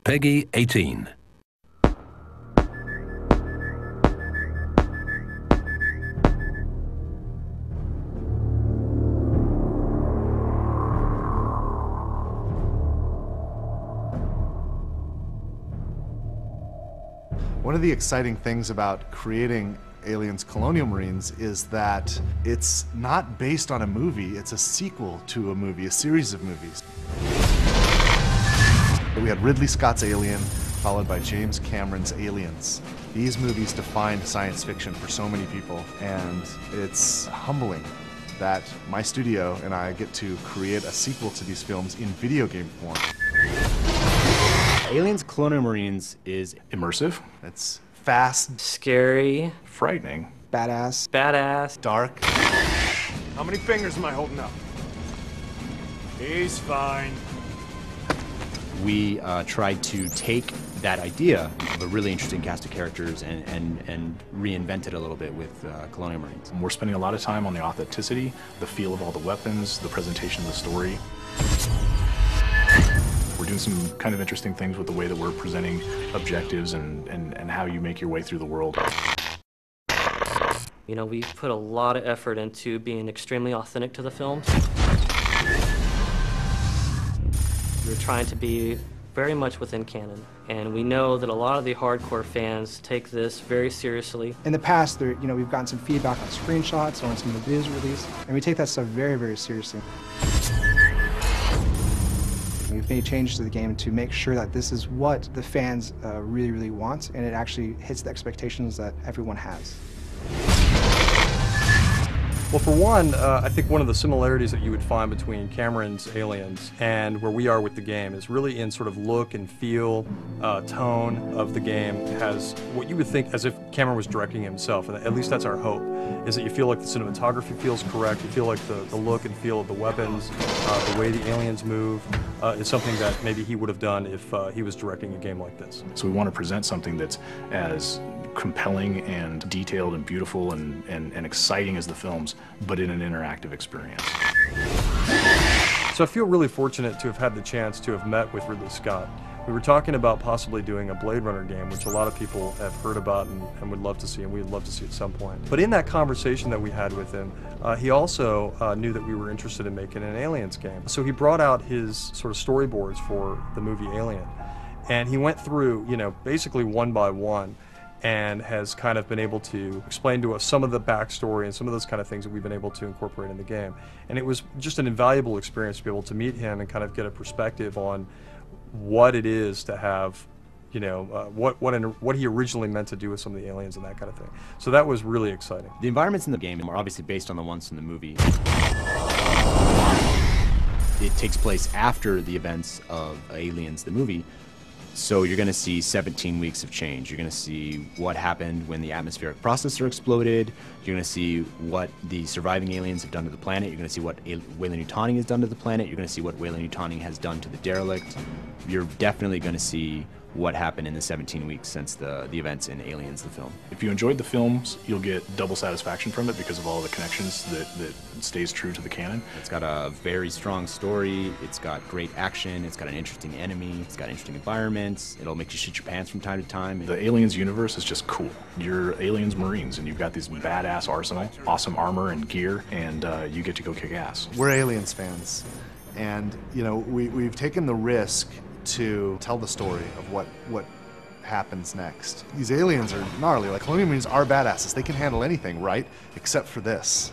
Peggy 18. One of the exciting things about creating Aliens Colonial Marines is that it's not based on a movie, it's a sequel to a movie, a series of movies. We had Ridley Scott's Alien, followed by James Cameron's Aliens. These movies defined science fiction for so many people, and it's humbling that my studio and I get to create a sequel to these films in video game form. Aliens Colonial Marines is immersive. It's fast, scary, frightening, badass, dark. How many fingers am I holding up? He's fine. We tried to take that idea of a really interesting cast of characters and reinvent it a little bit with Colonial Marines. We're spending a lot of time on the authenticity, the feel of all the weapons, the presentation of the story. We're doing some kind of interesting things with the way that we're presenting objectives and how you make your way through the world. You know, we put a lot of effort into being extremely authentic to the films. We're trying to be very much within canon, and we know that a lot of the hardcore fans take this very seriously. In the past, we've gotten some feedback on screenshots or on some of the videos released, and we take that stuff very, very seriously. We've made changes to the game to make sure that this is what the fans really, really want, and it actually hits the expectations that everyone has. Well, for one, I think one of the similarities that you would find between Cameron's Aliens and where we are with the game is really in sort of look and feel, tone of the game. It has what you would think as if Cameron was directing himself, and at least that's our hope, is that you feel like the cinematography feels correct, you feel like the look and feel of the weapons, the way the aliens move, is something that maybe he would have done if he was directing a game like this. So we want to present something that's as compelling and detailed and beautiful and exciting as the films, but in an interactive experience. So I feel really fortunate to have had the chance to have met with Ridley Scott. We were talking about possibly doing a Blade Runner game, which a lot of people have heard about and would love to see, and we'd love to see at some point. But in that conversation that we had with him, he also knew that we were interested in making an Aliens game. So he brought out his sort of storyboards for the movie Alien, and he went through, basically one by one, and has kind of been able to explain to us some of the backstory and some of those kind of things that we've been able to incorporate in the game. And it was just an invaluable experience to be able to meet him and kind of get a perspective on what it is to have, what he originally meant to do with some of the aliens and that kind of thing. So that was really exciting. The environments in the game are obviously based on the ones in the movie. It takes place after the events of Aliens, the movie. So you're going to see 17 weeks of change. You're going to see what happened when the atmospheric processor exploded. You're going to see what the surviving aliens have done to the planet. You're going to see what Weyland-Yutani has done to the planet. You're going to see what Weyland-Yutani has done to the derelict. You're definitely going to see what happened in the 17 weeks since the events in Aliens, the film. If you enjoyed the films, you'll get double satisfaction from it because of all the connections that stays true to the canon. It's got a very strong story, it's got great action, it's got an interesting enemy, it's got interesting environments, it'll make you shit your pants from time to time. The Aliens universe is just cool. You're Aliens Marines and you've got this badass arsenal, awesome armor and gear, and you get to go kick ass. We're Aliens fans, and we've taken the risk to tell the story of what happens next. These aliens are gnarly. Like, Colonial Marines are badasses. They can handle anything, right? Except for this.